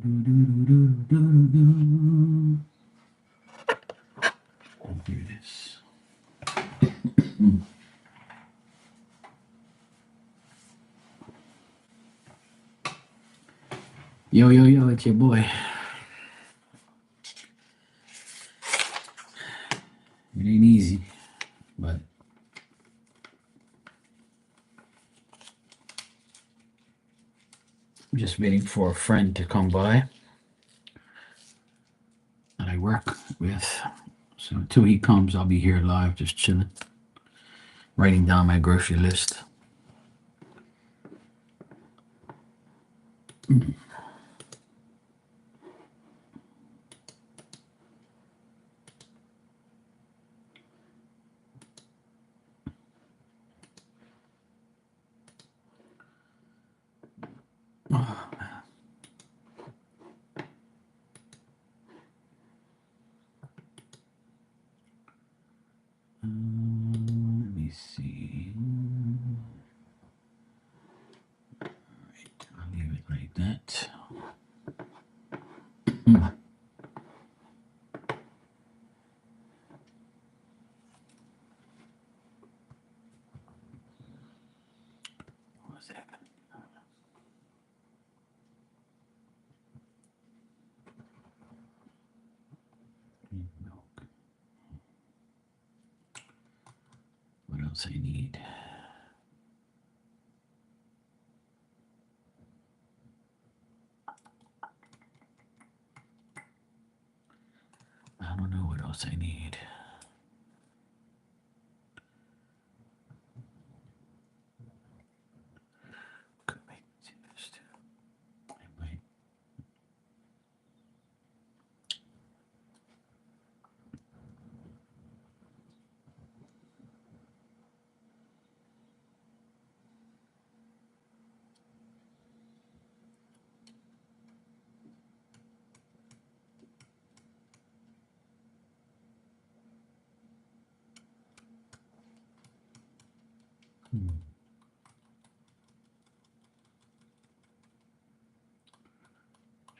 Here it is. Yo, yo, yo, it's your boy. It ain't easy, but I'm just waiting for a friend to come by that I work with. So until he comes, I'll be here live, just chilling, writing down my grocery list. Let me see. All right, I'll leave it like that. What's that? Milk. What else I need? I don't know what else I need. Could make this too. I might.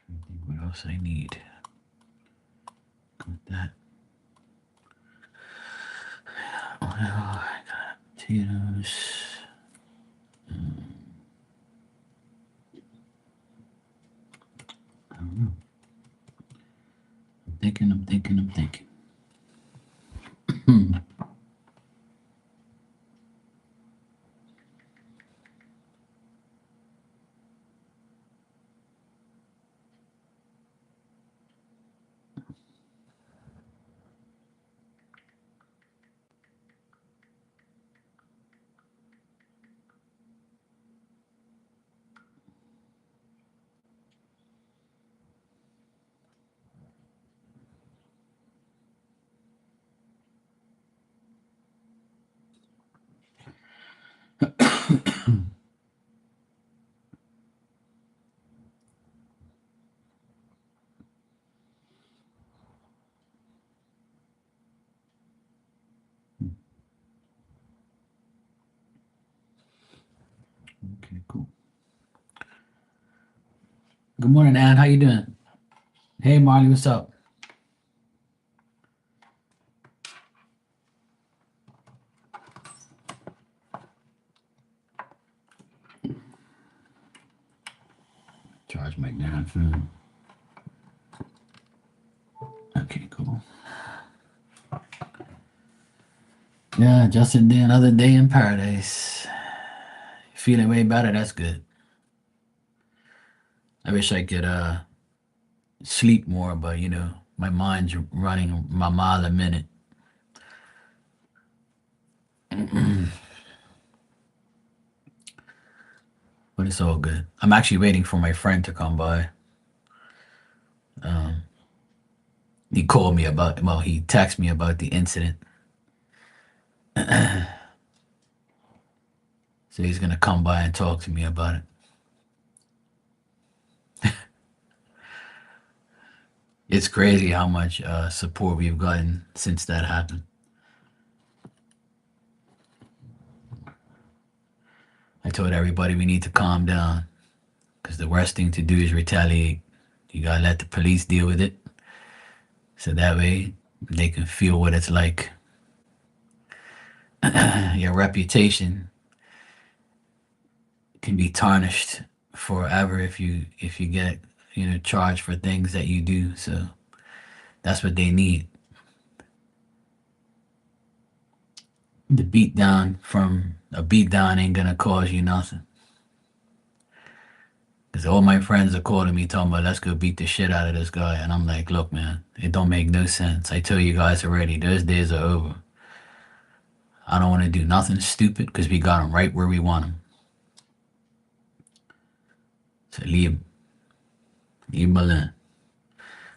Trying to think what else I need. Got that. Well, I got potatoes. I don't know. I'm thinking. Okay, cool. Good morning, Ann. How you doing? Hey, Marley, what's up? Charge my damn phone. Okay, cool. Yeah, just another day in paradise. Feeling way better. That's good. I wish I could sleep more, but my mind's running my mile a minute. But it's all good. I'm actually waiting for my friend to come by. Um, he called me about, well, he texted me about the incident. So he's gonna come by and talk to me about it. It's crazy how much support we've gotten since that happened. I told everybody we need to calm down because the worst thing to do is retaliate. You gotta let the police deal with it, so that way they can feel what it's like. Your reputation can be tarnished forever if you get charged for things that you do. So that's what they need. The beat down from a beat down ain't gonna cause you nothing. Because all my friends are calling me talking about let's go beat the shit out of this guy, and I'm like, look, man, it don't make no sense. I tell you guys already, those days are over. I don't want to do nothing stupid because we got them right where we want them. So leave him alone.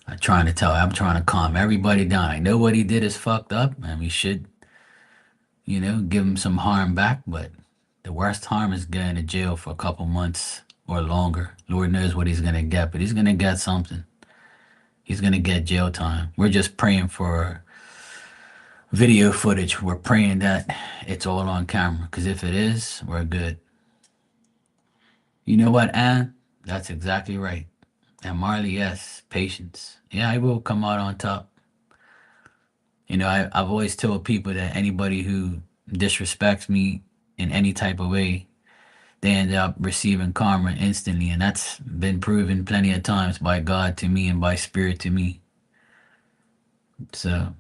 I'm trying to calm everybody down. I know what he did is fucked up, and we should, give him some harm back. But the worst harm is going to jail for a couple months or longer. Lord knows what he's gonna get, but he's gonna get something. He's gonna get jail time. We're just praying for video footage. We're praying that it's all on camera, because if it is, we're good. You know what, Anne? That's exactly right. And Marley, yes, patience. Yeah, I will come out on top. I've always told people that anybody who disrespects me in any type of way, they end up receiving karma instantly. And that's been proven plenty of times by God to me and by spirit to me. So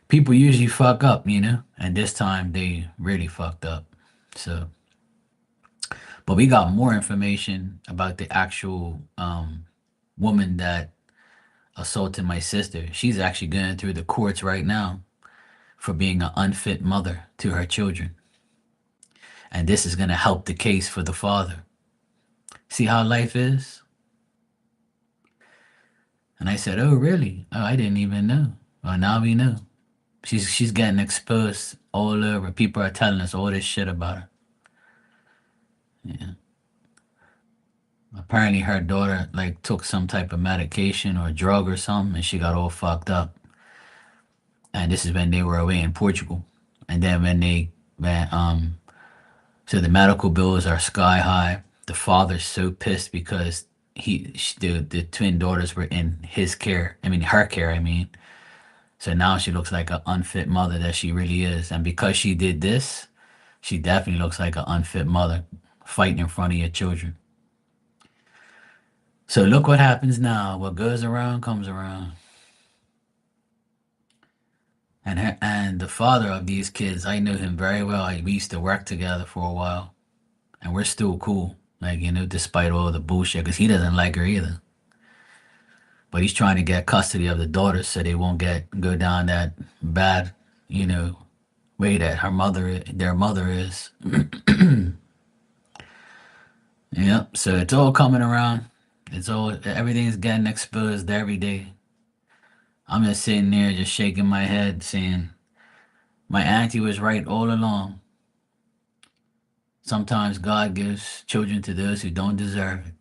people usually fuck up, and this time they really fucked up. So, but we got more information about the actual woman that assaulted my sister. She's actually going through the courts right now for being an unfit mother to her children. And this is going to help the case for the father. See how life is? And I said, oh, really? Oh, I didn't even know. Well, now we know. She's getting exposed all over. People are telling us all this shit about her. Yeah. Apparently her daughter like took some type of medication or drug or something, and she got all fucked up. And this is when they were away in Portugal. And then so the medical bills are sky high. The father's so pissed because the twin daughters were in his care. I mean, her care. I mean, so now she looks like an unfit mother that she really is. And because she did this, she definitely looks like an unfit mother fighting in front of your children. So look what happens now. What goes around comes around. And the father of these kids, I know him very well. We used to work together for a while, and we're still cool. Like, despite all the bullshit, because he doesn't like her either. But he's trying to get custody of the daughters so they won't go down that bad, way that their mother is. Yep. So it's all coming around. Everything's getting exposed every day. I'm just sitting there, just shaking my head, saying, my auntie was right all along. Sometimes God gives children to those who don't deserve it.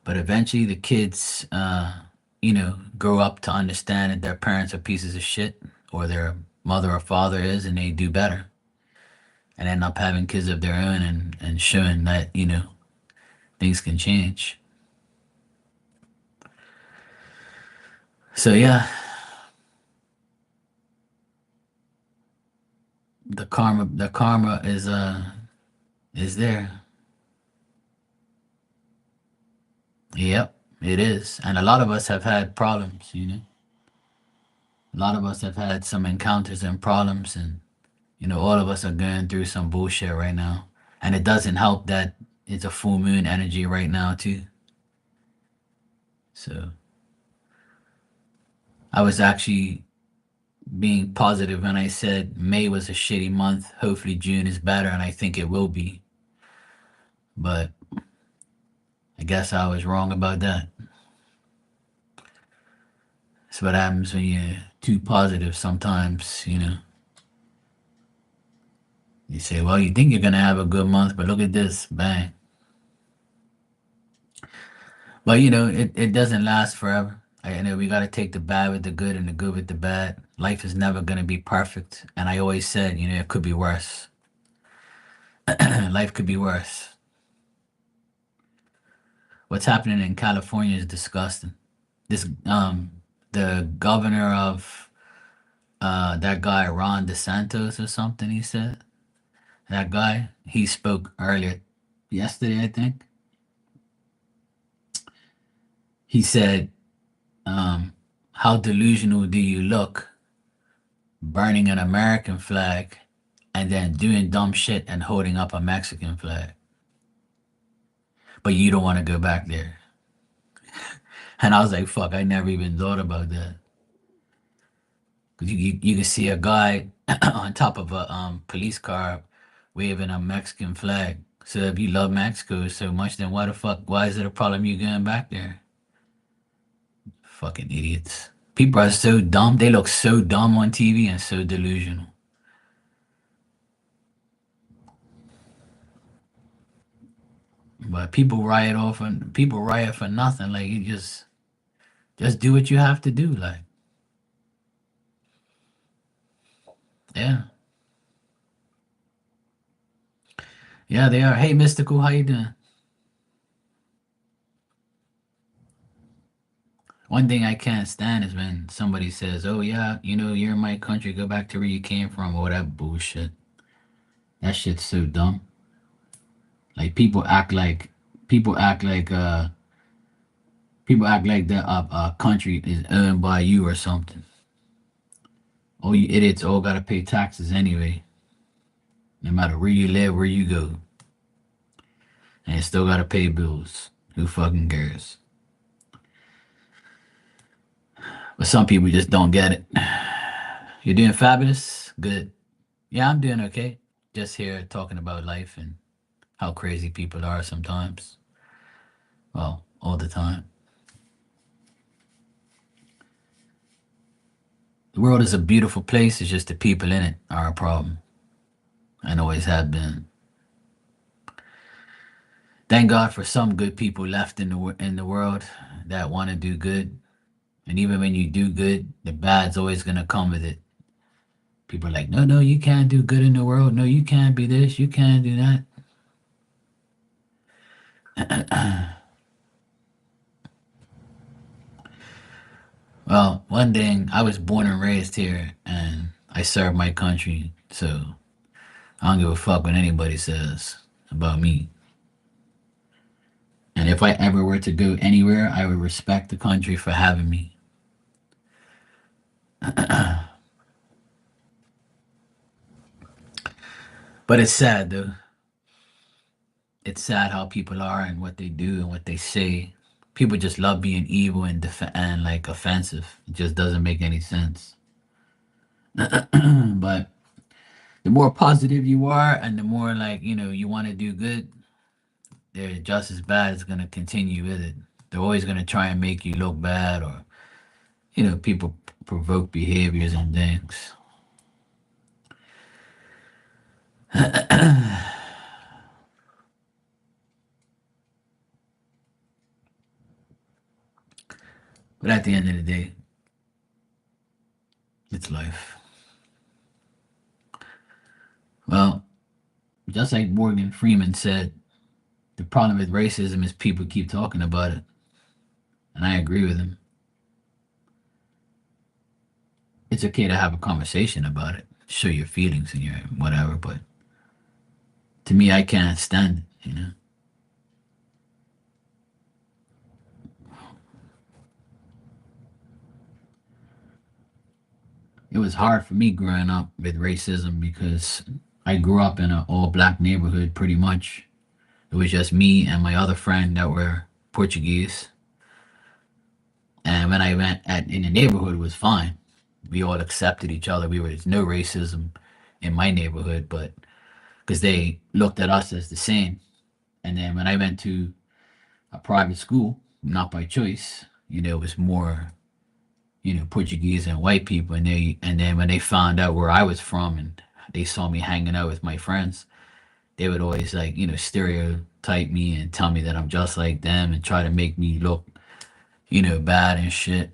But eventually the kids, grow up to understand that their parents are pieces of shit, or their mother or father is, and they do better. And end up having kids of their own, and showing that, things can change. So yeah, the karma is there. Yep, it is. And a lot of us have had problems. A lot of us have had some encounters and problems, and all of us are going through some bullshit right now. And it doesn't help that it's a full moon energy right now too. So I was actually being positive when I said May was a shitty month. Hopefully June is better, and I think it will be. But I guess I was wrong about that. That's what happens when you're too positive sometimes. You say, well, you think you're going to have a good month, but look at this, bang. But, it doesn't last forever. I know we got to take the bad with the good and the good with the bad. Life is never going to be perfect. And I always said, it could be worse. Life could be worse. What's happening in California is disgusting. This the governor of that guy Ron DeSantos or something, he said. That guy, he spoke earlier yesterday, I think. He said, how delusional do you look burning an American flag and then doing dumb shit and holding up a Mexican flag? But you don't want to go back there. And I was like, fuck, I never even thought about that. Cause you can see a guy on top of a police car waving a Mexican flag. So if you love Mexico so much, then why is it a problem you going back there? Fucking idiots. People are so dumb. They look so dumb on TV and so delusional. But people riot for nothing. Like you just do what you have to do. Like, yeah. Yeah, they are. Hey Mystical, how you doing? One thing I can't stand is when somebody says, "Oh yeah, you're in my country. Go back to where you came from," or that bullshit. That shit's so dumb. Like people act like the country is owned by you or something. Oh, you idiots all gotta pay taxes anyway, no matter where you live, where you go, and you still gotta pay bills. Who fucking cares? But some people just don't get it. You're doing fabulous. Good. Yeah, I'm doing okay. Just here talking about life and how crazy people are sometimes. Well, all the time. The world is a beautiful place. It's just the people in it are a problem and always have been. Thank God for some good people left in the world that want to do good. And even when you do good, the bad's always gonna come with it. People are like, no, no, you can't do good in the world. No, you can't be this. You can't do that. Well, one thing, I was born and raised here, and I serve my country, so I don't give a fuck what anybody says about me. And if I ever were to go anywhere, I would respect the country for having me. But it's sad, though. It's sad how people are and what they do and what they say. People just love being evil and and like offensive. It just doesn't make any sense. But the more positive you are, and the more like you want to do good, they're just as bad as gonna continue with it. They're always gonna try and make you look bad, or people provoke behaviors and things. But at the end of the day, it's life. Well, just like Morgan Freeman said, the problem with racism is people keep talking about it, and I agree with him. It's okay to have a conversation about it, show your feelings and your whatever, but to me, I can't stand it. It was hard for me growing up with racism because I grew up in an all black neighborhood pretty much. It was just me and my other friend that were Portuguese. And when I went in the neighborhood, it was fine. We all accepted each other. There's no racism in my neighborhood, but because they looked at us as the same. And then when I went to a private school, not by choice, it was more, Portuguese and white people. And then when they found out where I was from and they saw me hanging out with my friends, they would always like, stereotype me and tell me that I'm just like them and try to make me look, bad and shit.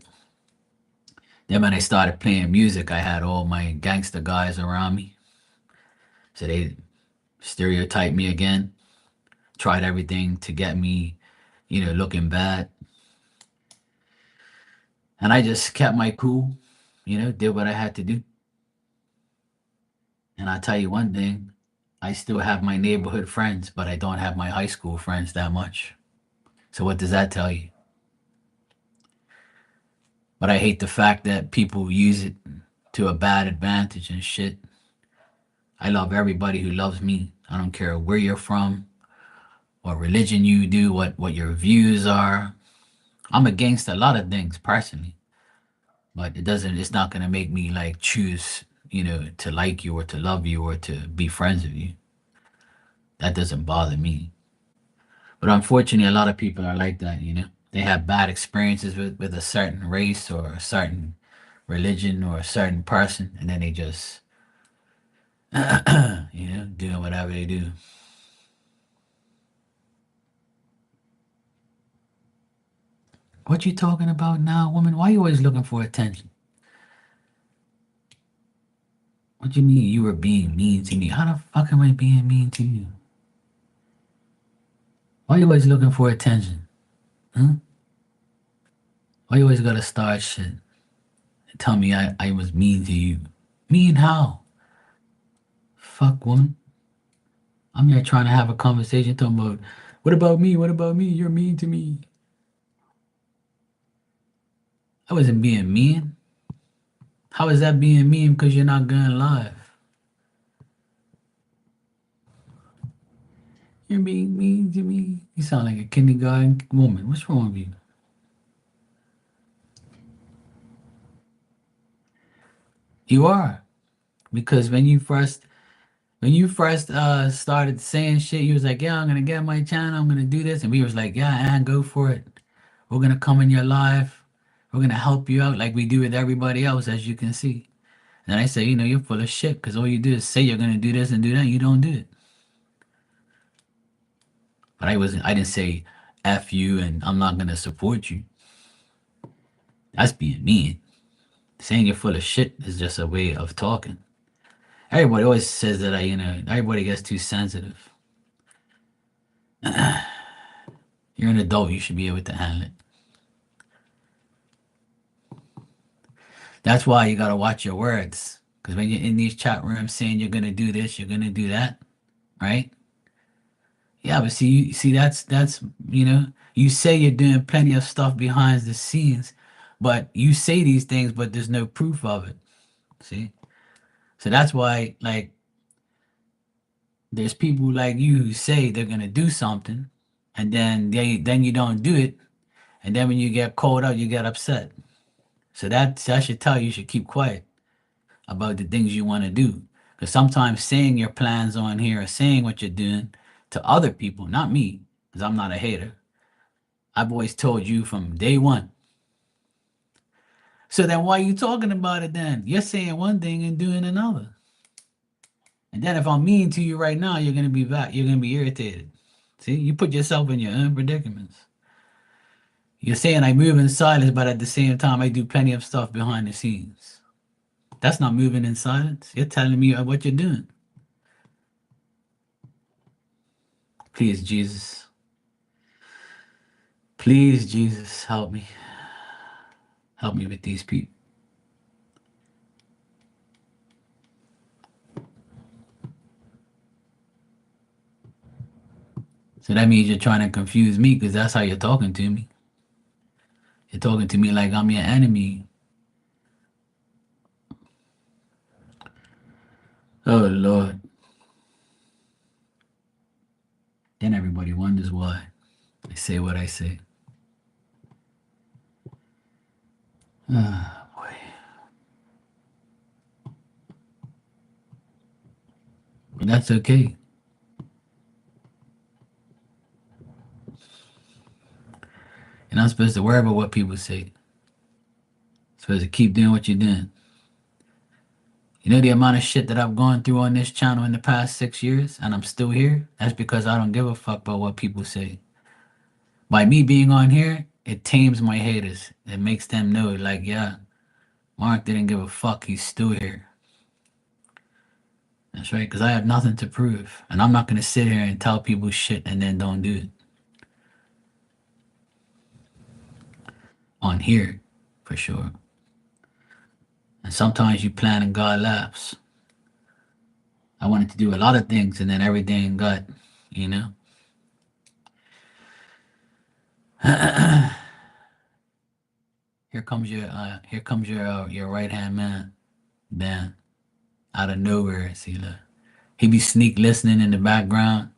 Then when I started playing music, I had all my gangster guys around me. So they stereotyped me again, tried everything to get me looking bad. And I just kept my cool, did what I had to do. And I'll tell you one thing, I still have my neighborhood friends, but I don't have my high school friends that much. So what does that tell you? But I hate the fact that people use it to a bad advantage and shit. I love everybody who loves me. I don't care where you're from, what religion you do, what your views are. I'm against a lot of things personally, but it's not gonna make me like choose, to like you or to love you or to be friends with you. That doesn't bother me. But unfortunately, a lot of people are like that. They have bad experiences with a certain race or a certain religion or a certain person, and then they just, doing whatever they do. What you talking about now, woman? Why you always looking for attention? What you mean you were being mean to me? How the fuck am I being mean to you? Why you always looking for attention? Huh? Why you always gotta start shit and tell me I was mean to you? Mean how? Fuck, woman. I'm here trying to have a conversation talking about, what about me? What about me? You're mean to me. I wasn't being mean. How is that being mean because you're not going live? You're being mean to me. You sound like a kindergarten woman. What's wrong with you? You are. Because when you first started saying shit, you was like, yeah, I'm gonna get my channel, I'm gonna do this, and we was like, yeah, and go for it. We're gonna come in your life. We're gonna help you out like we do with everybody else, as you can see. And I say, you're full of shit because all you do is say you're gonna do this and do that, and you don't do it. But I didn't say F you and I'm not gonna support you. That's being mean. Saying you're full of shit is just a way of talking. Everybody always says that everybody gets too sensitive. You're an adult, you should be able to handle it. That's why you gotta watch your words. Because when you're in these chat rooms saying you're gonna do this, you're gonna do that, right? Yeah, but see, that's you say you're doing plenty of stuff behind the scenes, but you say these things, but there's no proof of it. See, so that's why like there's people like you who say they're gonna do something, and then you don't do it, and then when you get called out, you get upset. So that should tell you you should keep quiet about the things you want to do. Because sometimes saying your plans on here or saying what you're doing to other people, not me, because I'm not a hater. I've always told you from day one. So then why are you talking about it then? You're saying one thing and doing another. And then if I'm mean to you right now, you're gonna be back. You're gonna be irritated. See, you put yourself in your own predicaments. You're saying I move in silence, but at the same time I do plenty of stuff behind the scenes. That's not moving in silence. You're telling me what you're doing. Please, Jesus. Please, Jesus, help me. Help me with these people. So that means you're trying to confuse me because that's how you're talking to me. You're talking to me like I'm your enemy. Oh, Lord. Then everybody wonders why I say what I say. Ah, boy. But that's okay. You're not supposed to worry about what people say. You're supposed to keep doing what you're doing. You know the amount of shit that I've gone through on this channel in the past 6 years, and I'm still here? That's because I don't give a fuck about what people say. By me being on here, it tames my haters. It makes them know, like, yeah, Mark didn't give a fuck. He's still here. That's right, because I have nothing to prove. And I'm not going to sit here and tell people shit and then don't do it. on here, for sure. And sometimes you plan and God laughs. I wanted to do a lot of things, and then everything got, you know. Here comes your right hand man, Dan, out of nowhere. See, look, he be sneak listening in the background,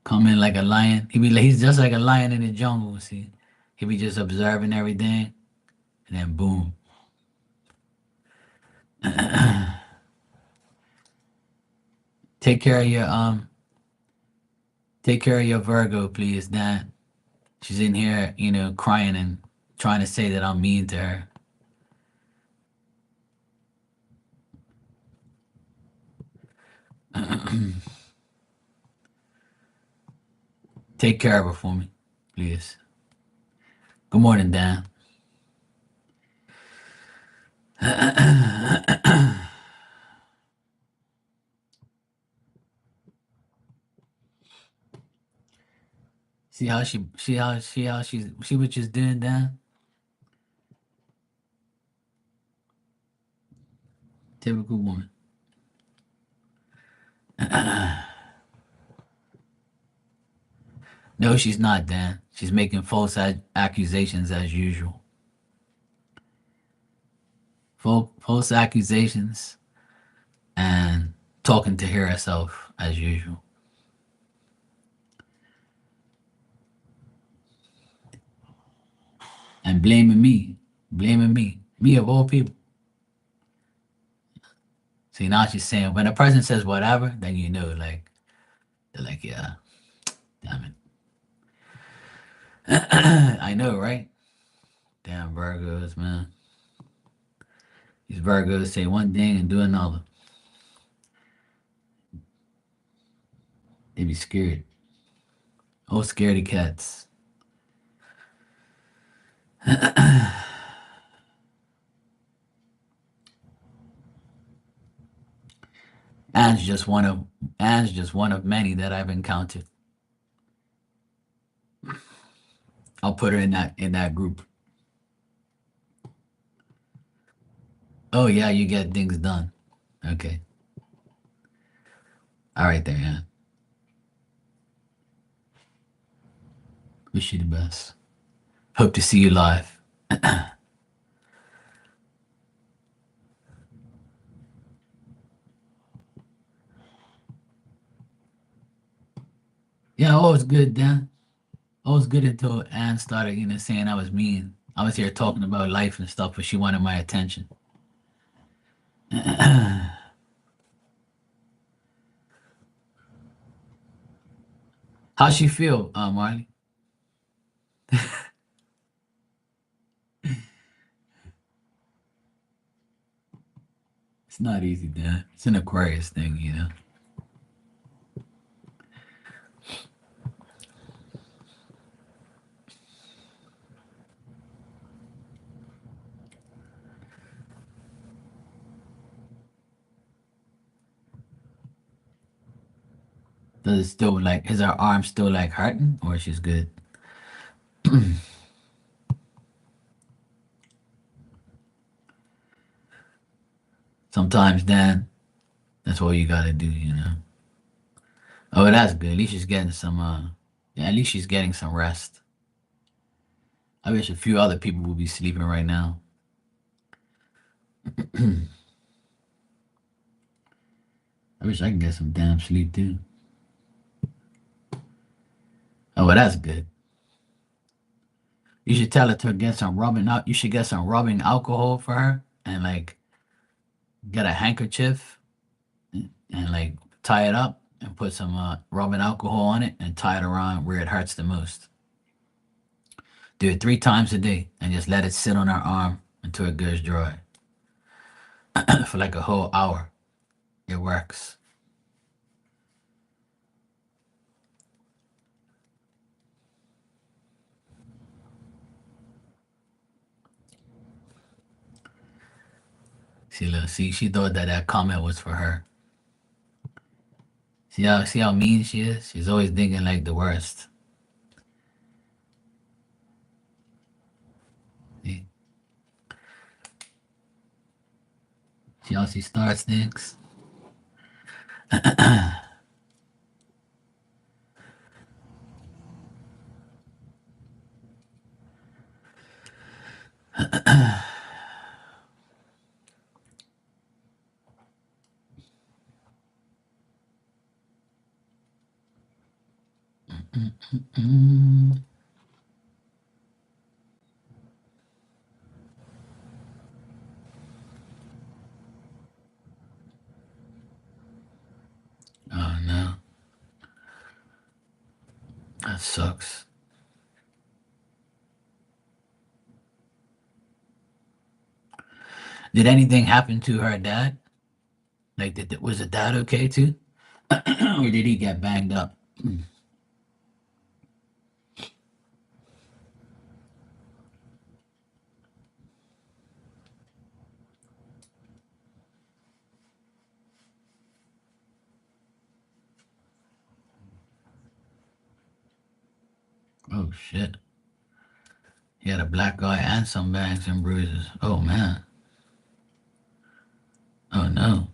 come in like a lion. He's just like a lion in the jungle. See, he be just observing everything, and then boom. Take care of take care of your Virgo, please, Dan. She's in here, you know, crying and trying to say that I'm mean to her. Take care of her for me, please. Good morning, Dan. See what she's doing, Dan? Typical woman. No, she's not, Dan. She's making false accusations as usual. False accusations and talking to hear herself as usual. And blaming me. Blaming me. Me of all people. See, now she's saying, when a person says whatever, then you know, like, they're like, yeah, damn it. I know, right? Damn Virgos, man. These Virgos say one thing and do another. They be scared. Oh, scaredy cats. Anne's just one of Anne's just one of many that I've encountered. I'll put her in that group. Oh yeah, you get things done. Okay. All right there, Anne. Wish you the best. Hope to see you live. Yeah, all was good, Dan. All was good until Anne started, you know, saying I was mean. I was here talking about life and stuff, but she wanted my attention. How she feel, Marley? It's not easy, Dan. It's an Aquarius thing, you know. Does it still like is her arm still like hurting or she's good? Sometimes, Dan, that's all you gotta do, you know. Oh, that's good. At least she's getting some. Yeah, at least she's getting some rest. I wish a few other people would be sleeping right now. I wish I could get some damn sleep too. Oh, well, that's good. You should tell her to get some rubbing out. You should get some rubbing alcohol for her and like get a handkerchief and like tie it up and put some rubbing alcohol on it and tie it around where it hurts the most. Do it 3 times a day and just let it sit on her arm until it goes dry for like a whole hour. It works. See, she thought that that comment was for her. See how mean she is. She's always thinking like the worst. Chelsea starts next. Mm. Oh no, that sucks. Did anything happen to her dad? Like, was the dad okay too, or did he get banged up? Oh shit. He had a black eye and some bangs and bruises. Oh man. Oh no.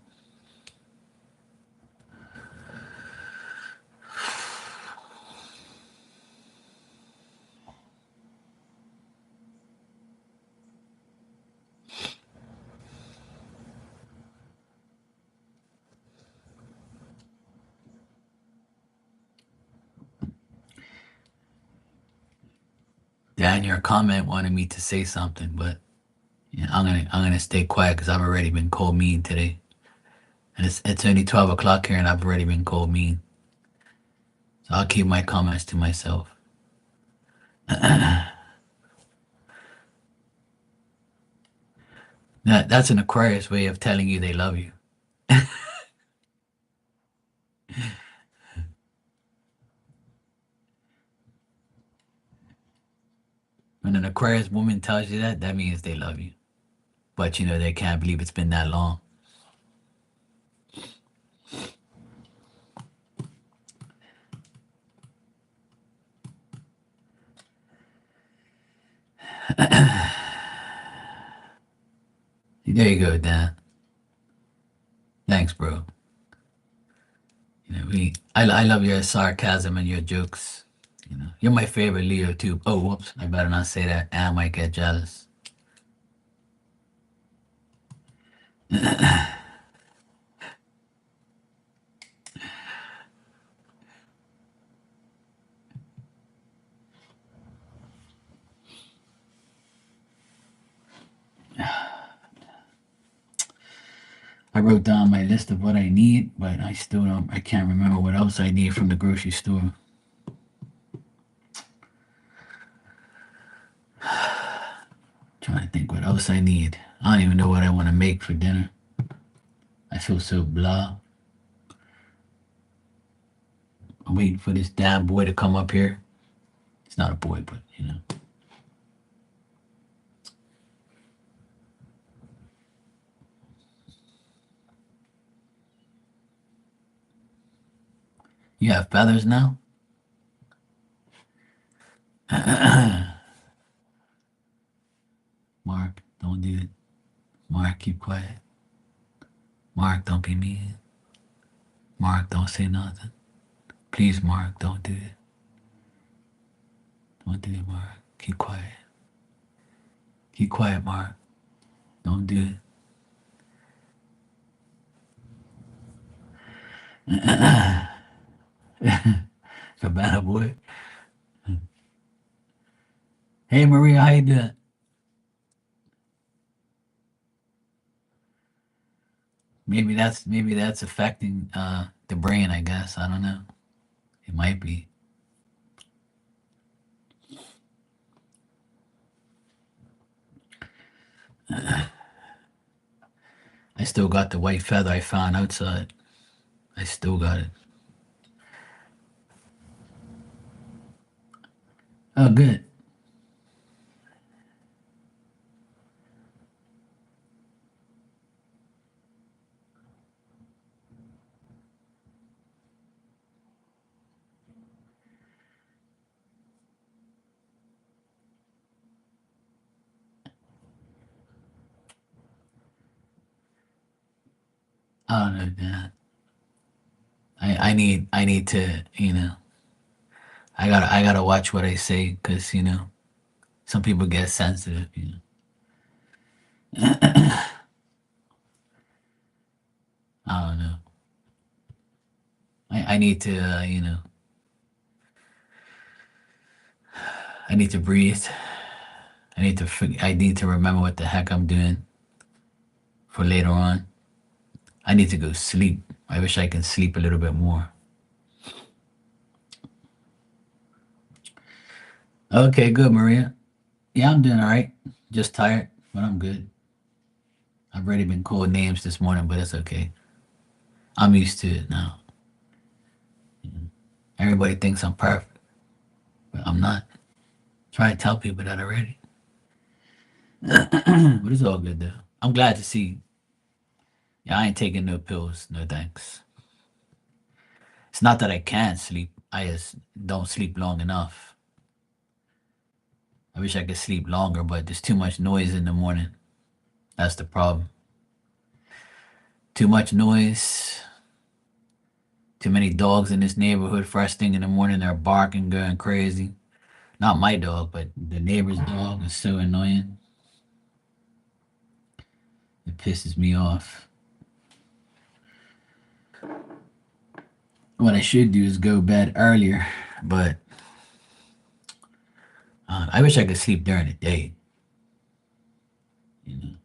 Dan, your comment wanted me to say something, but yeah, I'm gonna stay quiet because I've already been called mean today, and it's only 12 o'clock here, and I've already been called mean. So I'll keep my comments to myself. That's an Aquarius way of telling you they love you. When an Aquarius woman tells you that, that means they love you. But you know they can't believe it's been that long. There you go, Dan. Thanks, bro. You know, I love your sarcasm and your jokes. You know, you're my favorite Leo too. Oh, whoops! I better not say that. I might get jealous. I wrote down my list of what I need, but I still don't. I can't remember what else I need from the grocery store. Trying to think what else I need. I don't even know what I want to make for dinner. I feel so blah. I'm waiting for this damn boy to come up here. It's not a boy, but you know. You have feathers now? Mark, don't do it. Mark, keep quiet. Mark, don't be mean. Mark, don't say nothing. Please, Mark, don't do it. Don't do it, Mark. Keep quiet. Keep quiet, Mark. Don't do it. Cabana boy. Hey, Maria, how you doing? Maybe that's affecting the brain. I guess I don't know. It might be. I still got the white feather I found outside. I still got it. Oh, good. I don't know, man. I need to, I gotta watch what I say because some people get sensitive. I don't know. I need to, I need to breathe. I need to remember what the heck I'm doing for later on. I need to go sleep. I wish I can sleep a little bit more. Okay, good, Maria. Yeah, I'm doing all right. Just tired, but I'm good. I've already been called names this morning, but it's okay. I'm used to it now. Everybody thinks I'm perfect, but I'm not. Try to tell people that already. But it's all good though. I'm glad to see. Yeah, I ain't taking no pills. No thanks. It's not that I can't sleep. I just don't sleep long enough. I wish I could sleep longer, but there's too much noise in the morning. That's the problem. Too much noise. Too many dogs in this neighborhood. First thing in the morning, they're barking, going crazy. Not my dog, but the neighbor's dog is so annoying. It pisses me off. What I should do is go bed earlier, but I wish I could sleep during the day. You know,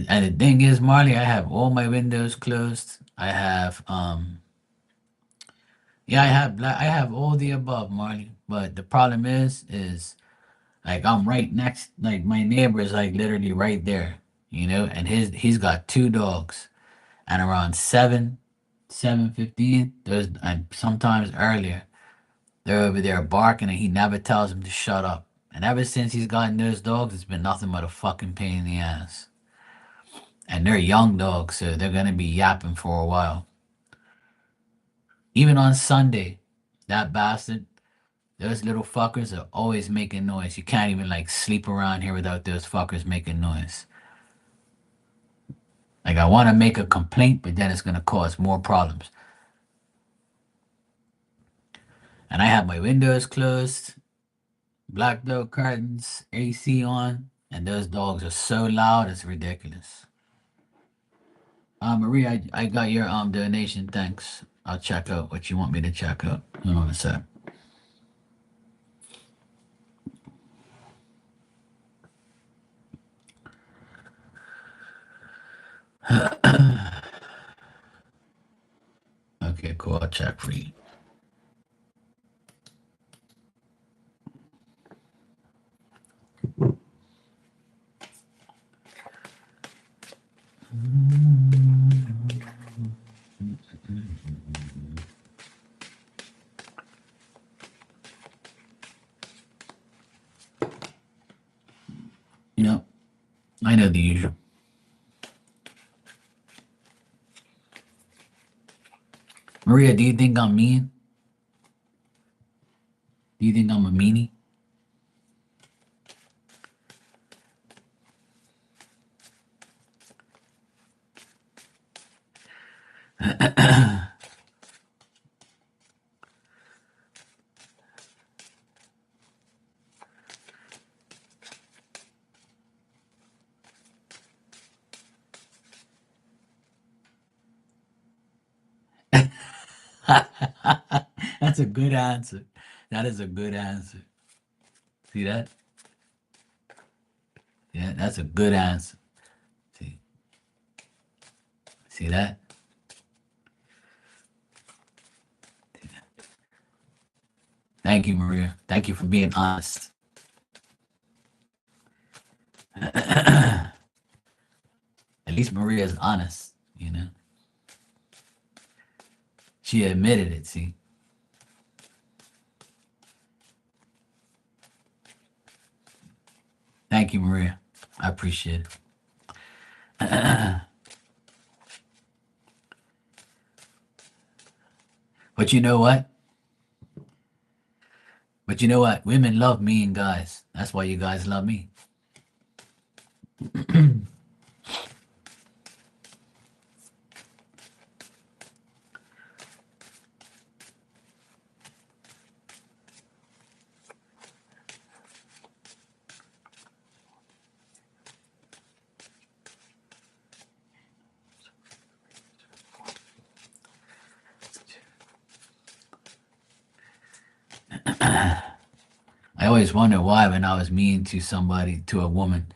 and the thing is, Marley, I have all my windows closed. I have yeah, I have all the above, Marley. But the problem is like I'm right next, like my neighbor is like literally right there, and he's got two dogs, and around 7:15, there's and sometimes earlier, they're over there barking, and he never tells them to shut up. And ever since he's gotten those dogs, it's been nothing but a fucking pain in the ass. And they're young dogs, so they're gonna be yapping for a while. Even on Sunday, that bastard, those little fuckers are always making noise. You can't even like sleep around here without those fuckers making noise. Like I want to make a complaint, but then it's gonna cause more problems. And I have my windows closed, black door curtains, AC on, and those dogs are so loud it's ridiculous. Maria, I got your donation. Thanks. I'll check out what you want me to check out. Hold on a sec. Okay, cool. I'll check for you. You know, I know the usual. Maria, do you think I'm mean? Do you think I'm a meanie? That's a good answer. That is a good answer. See that? Yeah, that's a good answer. See, see that? Thank you, Maria. Thank you for being honest. At least Maria is honest, you know? She admitted it, see? Thank you, Maria. I appreciate it. But you know what? But you know what? Women love mean guys. That's why you guys love me. I always wonder why when I was mean to somebody, to a woman,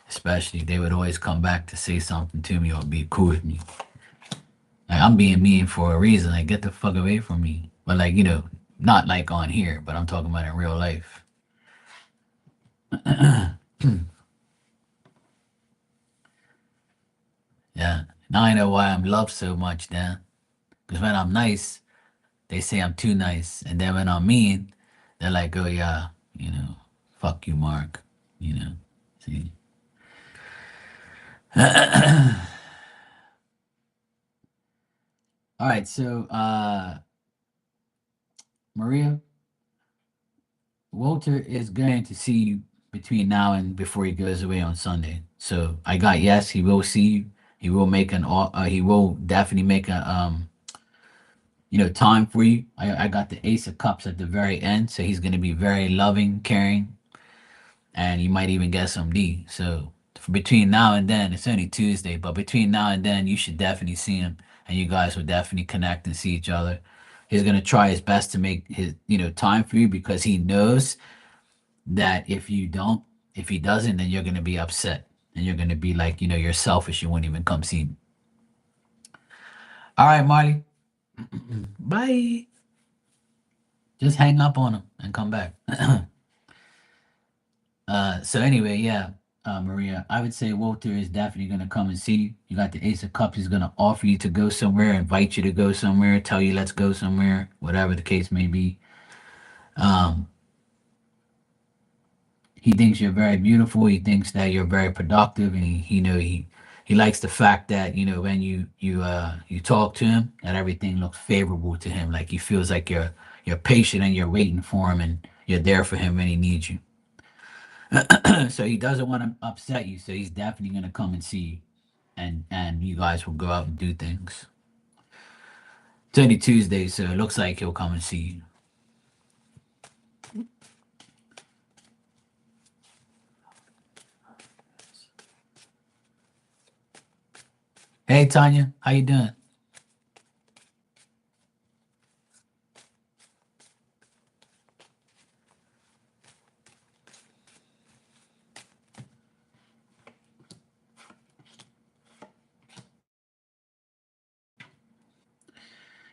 especially, they would always come back to say something to me or be cool with me. Like, I'm being mean for a reason. Like, get the fuck away from me. But like, not like on here, but I'm talking about in real life. Yeah. Now I know why I'm loved so much then. Because when I'm nice, they say I'm too nice. And then when I'm mean, they're like, oh yeah, fuck you, Mark. You know. See? All right, so Maria, Walter is going to see you between now and before he goes away on Sunday. So I got yes, he will see you. He will make he will definitely make a time for you. I got the Ace of Cups at the very end, so he's going to be very loving, caring, and you might even get some D. So for between now and then, it's only Tuesday, but between now and then, you should definitely see him, and you guys will definitely connect and see each other. He's gonna try his best to make his time for you because he knows that if he doesn't, then you're gonna be upset and you're gonna be like, you're selfish. You won't even come see me. All right, Marley. Bye. Just hang up on him and come back. So anyway, yeah, Maria, I would say Walter is definitely gonna come and see you. You got the Ace of Cups. He's gonna offer you to go somewhere, invite you to go somewhere, tell you let's go somewhere, whatever the case may be. Um, he thinks you're very beautiful. He thinks that you're very productive, and he likes the fact that when you talk to him, that everything looks favorable to him. Like he feels like you're patient and you're waiting for him, and you're there for him when he needs you. So he doesn't want to upset you. So he's definitely gonna come and see you, and you guys will go out and do things. It's only Tuesday, so it looks like he'll come and see you. Hey Tanya, how you doing?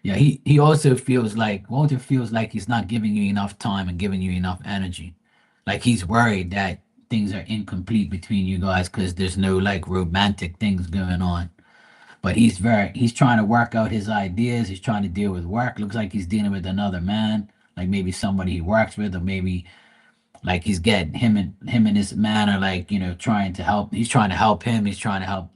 Yeah, he also feels like Walter feels like he's not giving you enough time and giving you enough energy. Like he's worried that things are incomplete between you guys because there's no like romantic things going on. But he's trying to work out his ideas. He's trying to deal with work. Looks like he's dealing with another man, like maybe somebody he works with, or maybe like he's getting him and his man are like trying to help. He's trying to help him. He's trying to help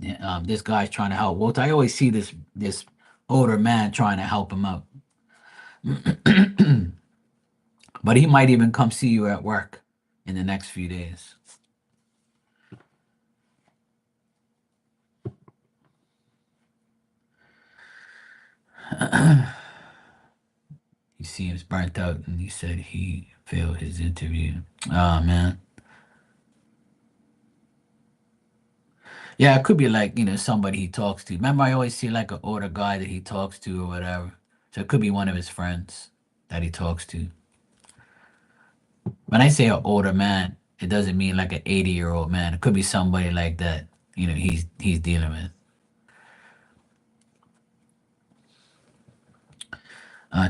this guy's trying to help Walter. I always see this older man trying to help him out. But he might even come see you at work in the next few days. He seems burnt out, and he said he failed his interview. Oh man. Yeah, it could be like, somebody he talks to. Remember, I always see like an older guy that he talks to or whatever. So it could be one of his friends that he talks to. When I say an older man, it doesn't mean like an 80-year-old man. It could be somebody like that, he's dealing with.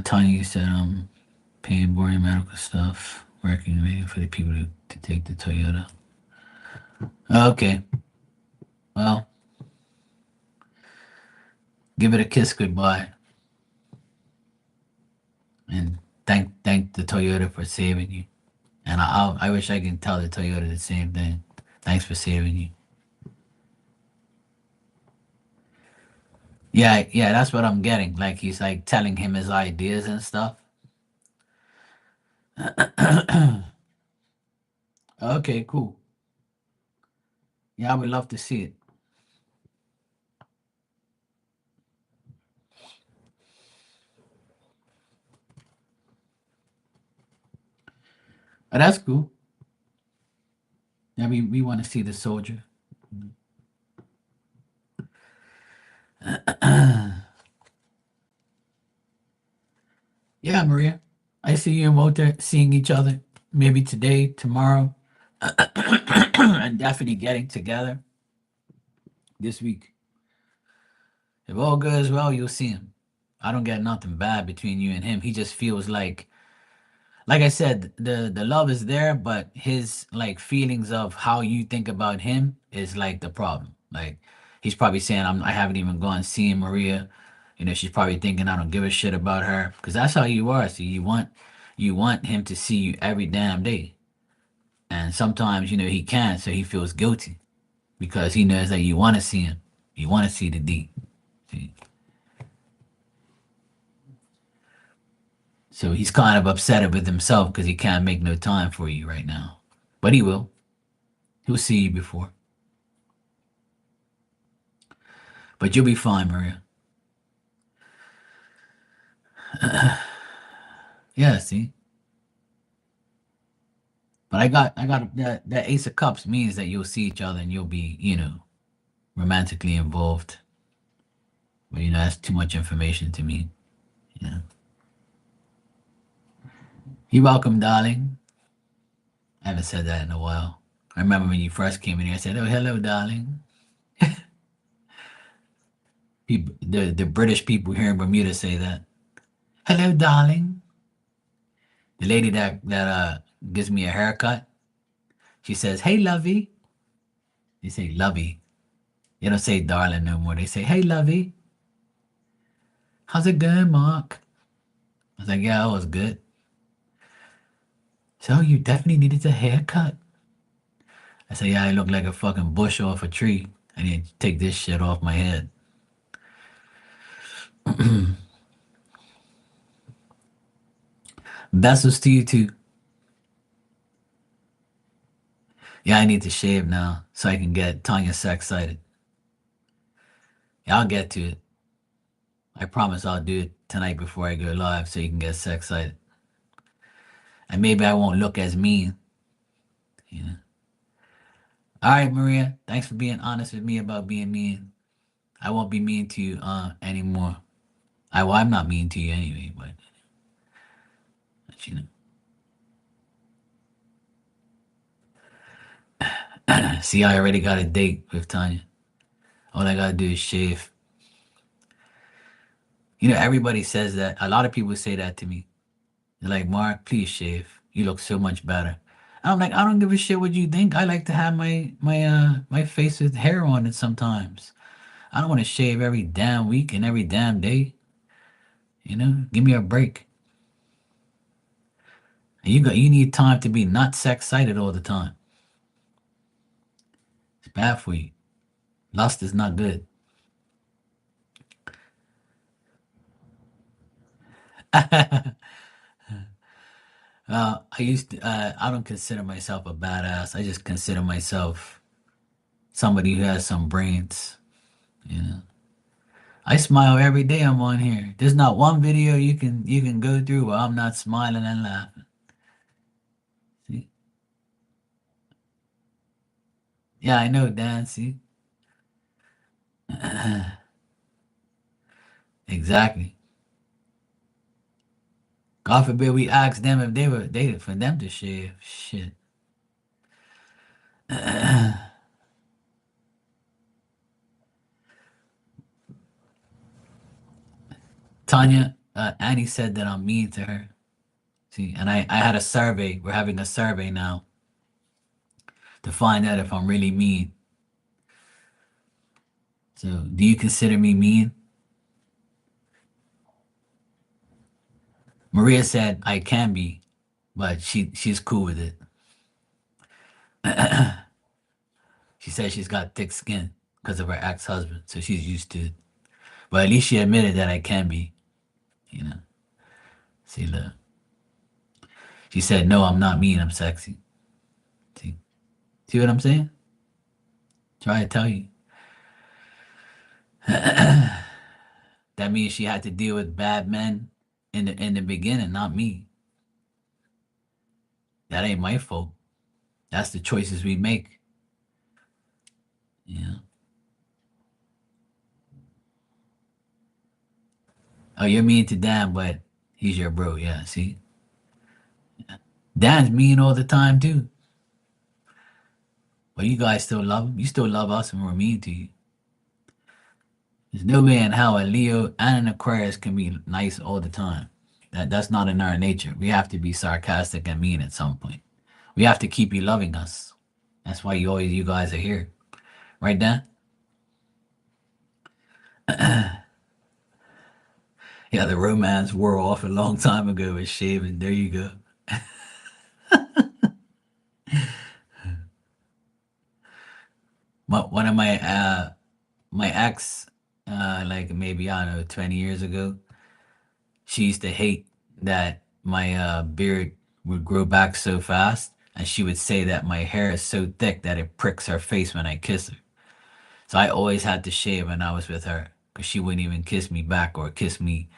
Tanya, you said paying boring medical stuff, working, waiting for the people to take the Toyota. Okay. Well, give it a kiss goodbye and thank the Toyota for saving you. And I wish I can tell the Toyota the same thing. Thanks for saving you. Yeah, yeah, that's what I'm getting. Like he's like telling him his ideas and stuff. Okay, cool. Yeah, I would love to see it. That's cool. Yeah, we want to see the soldier. Yeah, Maria. I see you and Walter seeing each other maybe today, tomorrow, and definitely getting together this week. If all goes well, you'll see him. I don't get nothing bad between you and him. He just feels like I said, the love is there, but his like feelings of how you think about him is like the problem. Like he's probably saying I haven't even gone seeing Maria. You know, she's probably thinking I don't give a shit about her because that's how you are. So you want him to see you every damn day, and sometimes you know he can't, so he feels guilty because he knows that you want to see him. You want to see the D. See? So he's kind of upset with himself because he can't make no time for you right now, but he will. He'll see you before. But you'll be fine, Maria. Yeah, see. But I got that Ace of Cups means that you'll see each other and you'll be, romantically involved. But that's too much information to me. Yeah. You're welcome, darling. I haven't said that in a while. I remember when you first came in here, I said, "Oh, hello, darling." People, the British people here in Bermuda say that. Hello, darling. The lady that gives me a haircut, she says, "Hey, lovey." They say lovey. They don't say darling no more. They say, "Hey, lovey. How's it going, Mark?" I was like, "Yeah, it was good." So you definitely needed a haircut. I said, "Yeah, I look like a fucking bush off a tree. I need to take this shit off my head." Vessels to you too. Yeah, I need to shave now so I can get Tanya sex excited. Yeah, I'll get to it. I promise I'll do it tonight before I go live so you can get sex excited. And maybe I won't look as mean. You know. All right, Maria. Thanks for being honest with me about being mean. I won't be mean to you anymore. I'm not mean to you anyway, but see, I already got a date with Tanya. All I gotta do is shave. Everybody says that. A lot of people say that to me. They're like, "Mark, please shave. You look so much better." I'm like, I don't give a shit what you think. I like to have my face with hair on it sometimes. I don't want to shave every damn week and every damn day. Give me a break. And you need time to be not sex excited all the time. It's bad for you. Lust is not good. I don't consider myself a badass. I just consider myself somebody who has some brains. You know, I smile every day I'm on here. There's not one video you can go through where I'm not smiling and laughing. See? Yeah, I know, Dan. See? Exactly. God forbid we asked them if they for them to shave. Shit. Tanya, Annie said that I'm mean to her. See, and I had a survey. We're having a survey now to find out if I'm really mean. So, do you consider me mean? Maria said I can be, but she's cool with it. She said she's got thick skin because of her ex-husband, so she's used to it. But at least she admitted that I can be, you know. See, look. She said, no, I'm not mean, I'm sexy. See, see what I'm saying? Try to tell you. That means she had to deal with bad men in the beginning, not me. That ain't my fault. That's the choices we make. Yeah. Oh, you're mean to Dan, but he's your bro. Yeah. See, Dan's mean all the time too. But you guys still love him. You still love us, and we're mean to you. There's no way in hell a Leo and an Aquarius can be nice all the time. That's not in our nature. We have to be sarcastic and mean at some point. We have to keep you loving us. That's why you guys are here, right, Dan? Yeah, the romance wore off a long time ago with shaving. There you go. One of my ex, like maybe I don't know, 20 years ago, she used to hate that my beard would grow back so fast, and she would say that my hair is so thick that it pricks her face when I kiss her. So I always had to shave when I was with her because she wouldn't even kiss me back or kiss me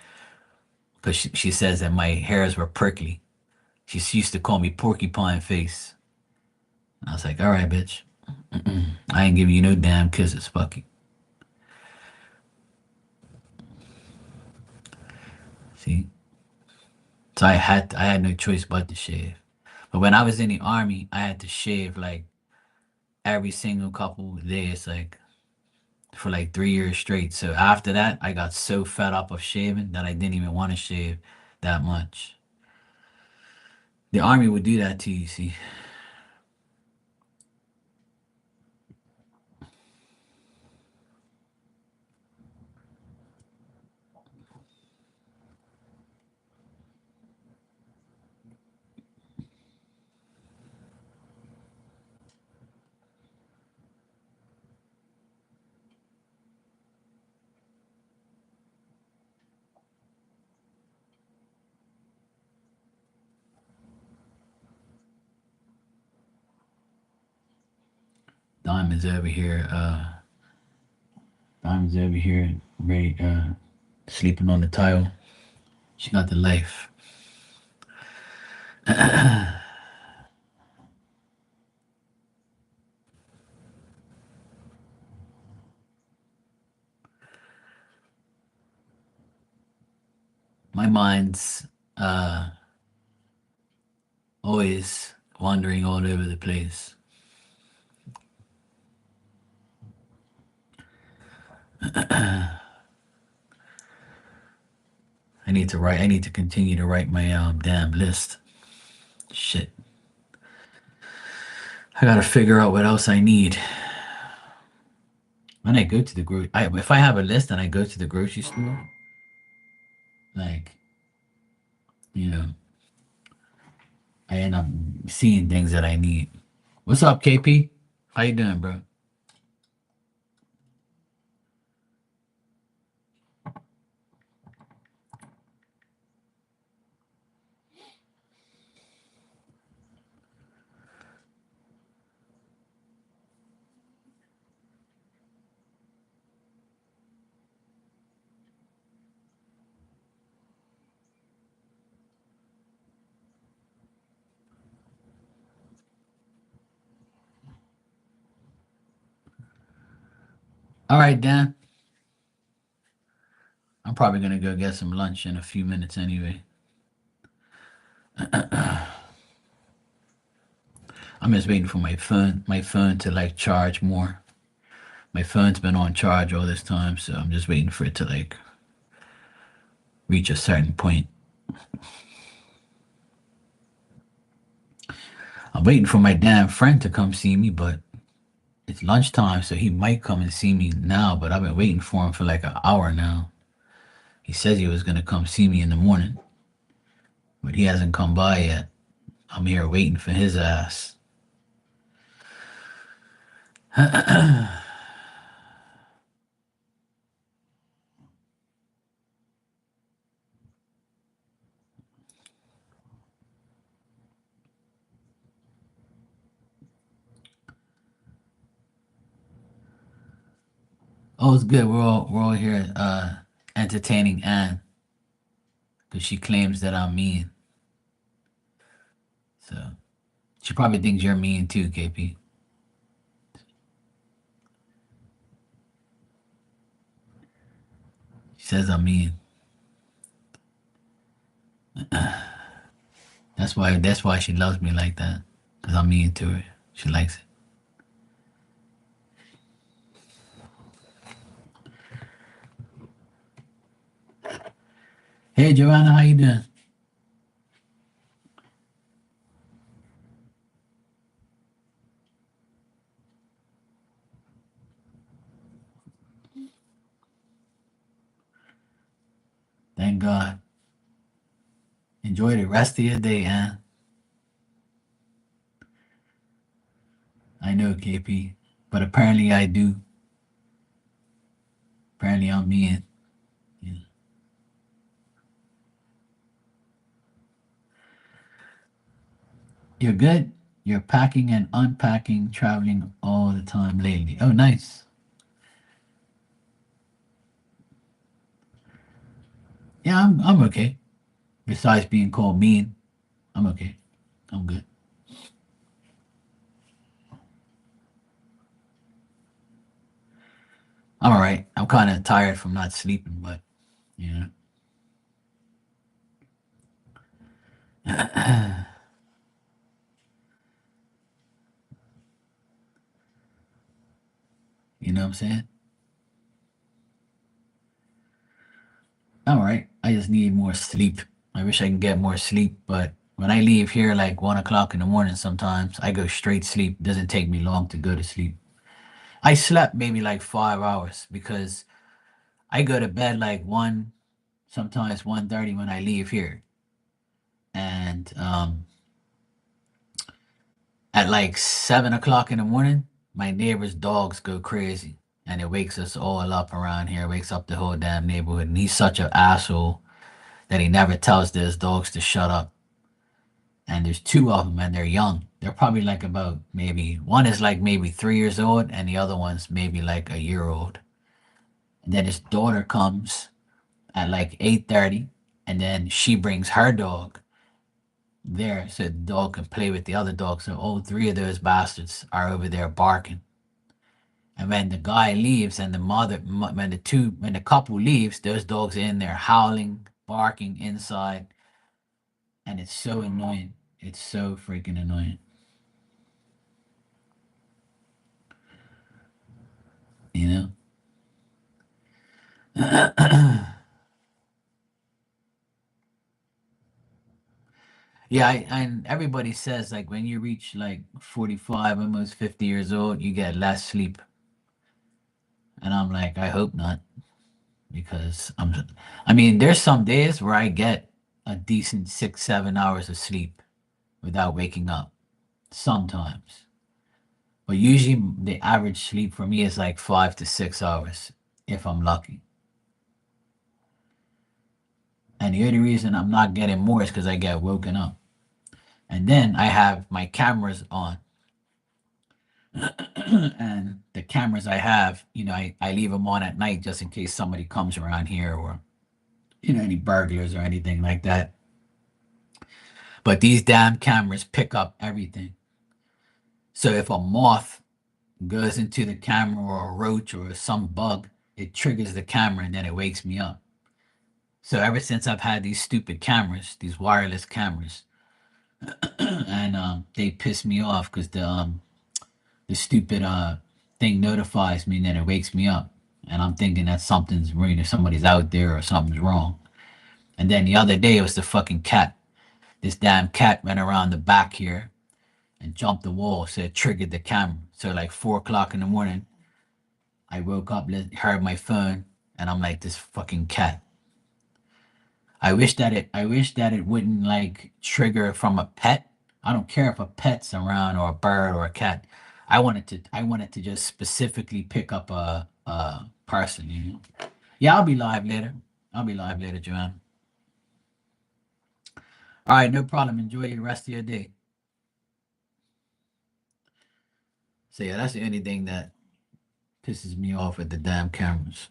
because she says that my hairs were prickly. She used to call me porcupine face. I was like, all right, bitch. I ain't giving you no damn kisses, fuck you. See? So I had no choice but to shave. But when I was in the army, I had to shave like every single couple of days, like for like 3 years straight. So after that, I got so fed up of shaving that I didn't even want to shave that much. The army would do that to you, see. Diamond's over here, Diamond's over here, ready, sleeping on the tile. She got the life. My mind's always wandering all over the place. I need to continue to write my damn list. Shit. I gotta figure out what else I need. When I go to the if I have a list and I go to the grocery store, like, you know, I end up seeing things that I need. What's up, KP? How you doing, bro? All right, Dan. I'm probably gonna go get some lunch in a few minutes anyway. I'm just waiting for my phone to like charge more. My phone's been on charge all this time, so I'm just waiting for it to like reach a certain point. I'm waiting for my damn friend to come see me, but it's lunchtime, so he might come and see me now, but I've been waiting for him for like an hour now. He says he was gonna come see me in the morning, but he hasn't come by yet. I'm here waiting for his ass. Oh, it's good. We're all here entertaining Anne because she claims that I'm mean. So she probably thinks you're mean too, KP. She says I'm mean. That's why she loves me like that. Because I'm mean to her. She likes it. Hey Joanna, how you doing? Thank God. Enjoy the rest of your day, Anne. I know, KP. But apparently I do. Apparently I'm mean. Yeah. You're good? You're packing and unpacking, traveling all the time lately. Oh, nice. Yeah, I'm okay. Besides being called mean, I'm okay. I'm good. I'm all right. I'm kind of tired from not sleeping, but you know, you know what I'm saying? I'm all right. I just need more sleep. I wish I can get more sleep, but when I leave here like 1 o'clock in the morning, sometimes I go straight sleep. It doesn't take me long to go to sleep. I slept maybe like 5 hours because I go to bed like one, sometimes 1:30 when I leave here, and at like 7 o'clock in the morning, my neighbor's dogs go crazy, and it wakes us all up around here. Wakes up the whole damn neighborhood, and he's such an asshole that he never tells his dogs to shut up. And there's two of them, and they're young. They're probably like about maybe one is like maybe 3 years old, and the other one's maybe like a year old. And then his daughter comes at like 8:30, and then she brings her dog there so the dog can play with the other dog. So all three of those bastards are over there barking. And when the guy leaves and the when the couple leaves, those dogs are in there howling, barking inside, and it's so annoying. It's so freaking annoying. You know? Yeah, and everybody says like when you reach like 45, almost 50 years old, you get less sleep. And I'm like, I hope not, because I mean, there's some days where I get a decent 6, 7 hours of sleep without waking up. Sometimes. But usually the average sleep for me is like 5 to 6 hours if I'm lucky. And the only reason I'm not getting more is because I get woken up. And then I have my cameras on. And the cameras I have, I leave them on at night just in case somebody comes around here or, any burglars or anything like that. But these damn cameras pick up everything. So if a moth goes into the camera or a roach or some bug, it triggers the camera and then it wakes me up. So ever since I've had these stupid cameras, these wireless cameras, and they piss me off because the stupid thing notifies me and then it wakes me up, and I'm thinking that somebody's out there or something's wrong. And then the other day it was the fucking cat. This damn cat went around the back here and jumped the wall, so it triggered the camera. So like 4 o'clock in the morning, I woke up, heard my phone, and I'm like, this fucking cat. I wish that it wouldn't like trigger from a pet. I don't care if a pet's around or a bird or a cat. I wanted to just specifically pick up a person, you know. Yeah, I'll be live later. I'll be live later, Joanne. All right, no problem. Enjoy the rest of your day. So yeah, that's the only thing that pisses me off with the damn cameras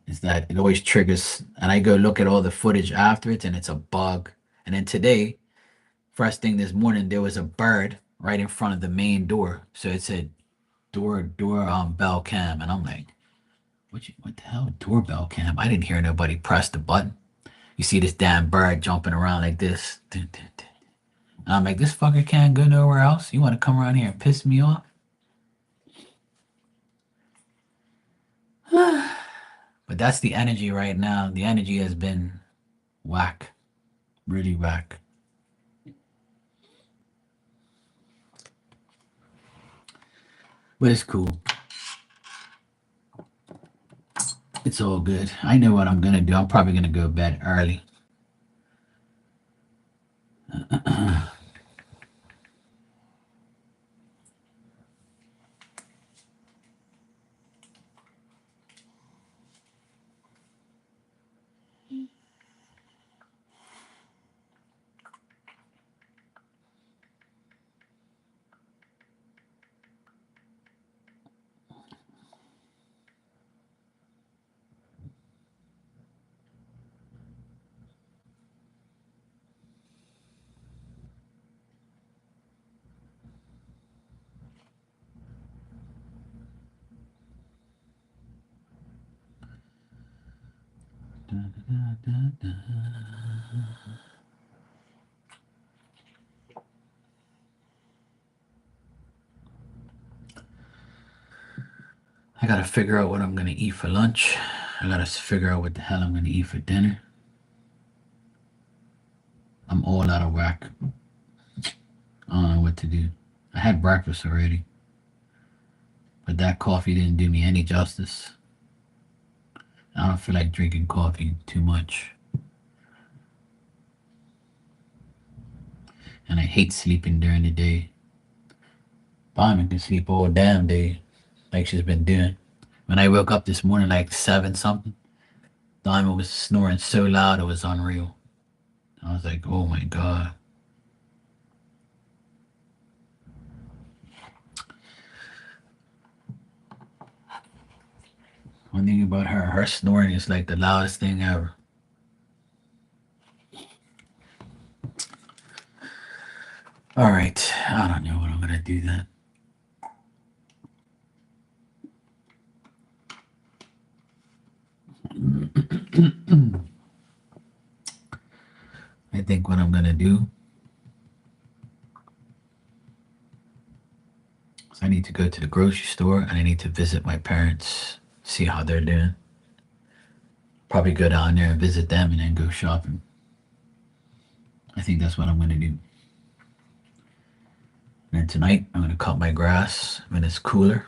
is that it always triggers, and I go look at all the footage after it, and it's a bug. And then today, first thing this morning, there was a bird right in front of the main door, so it said door bell cam, and I'm like, what the hell, doorbell cam? I didn't hear nobody press the button. You see this damn bird jumping around like this. And I'm like, this fucker can't go nowhere else. You want to come around here and piss me off? But that's the energy right now. The energy has been whack, really whack. But it's cool. It's all good. I know what I'm gonna do. I'm probably gonna go to bed early. I gotta figure out what I'm gonna eat for lunch. I gotta figure out what the hell I'm gonna eat for dinner. I'm all out of whack. I don't know what to do. I had breakfast already, but that coffee didn't do me any justice. I don't feel like drinking coffee too much. And I hate sleeping during the day. Bobby can sleep all damn day, like she's been doing. When I woke up this morning, like 7 something, Diamond was snoring so loud it was unreal. I was like, oh my god. One thing about her snoring is like the loudest thing ever. All right, I don't know what I'm gonna do then. I think what I'm gonna do is I need to go to the grocery store and I need to visit my parents, see how they're doing. Probably go down there and visit them and then go shopping. I think that's what I'm gonna do. And then tonight I'm gonna cut my grass when it's cooler.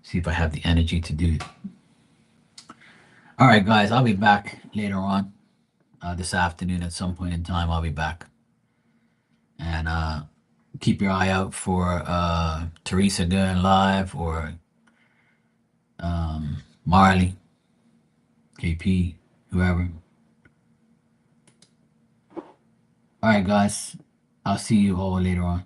See if I have the energy to do it. All right, guys, I'll be back later on this afternoon at some point in time. I'll be back. And keep your eye out for Teresa going live or Marley, KP, whoever. All right, guys, I'll see you all later on.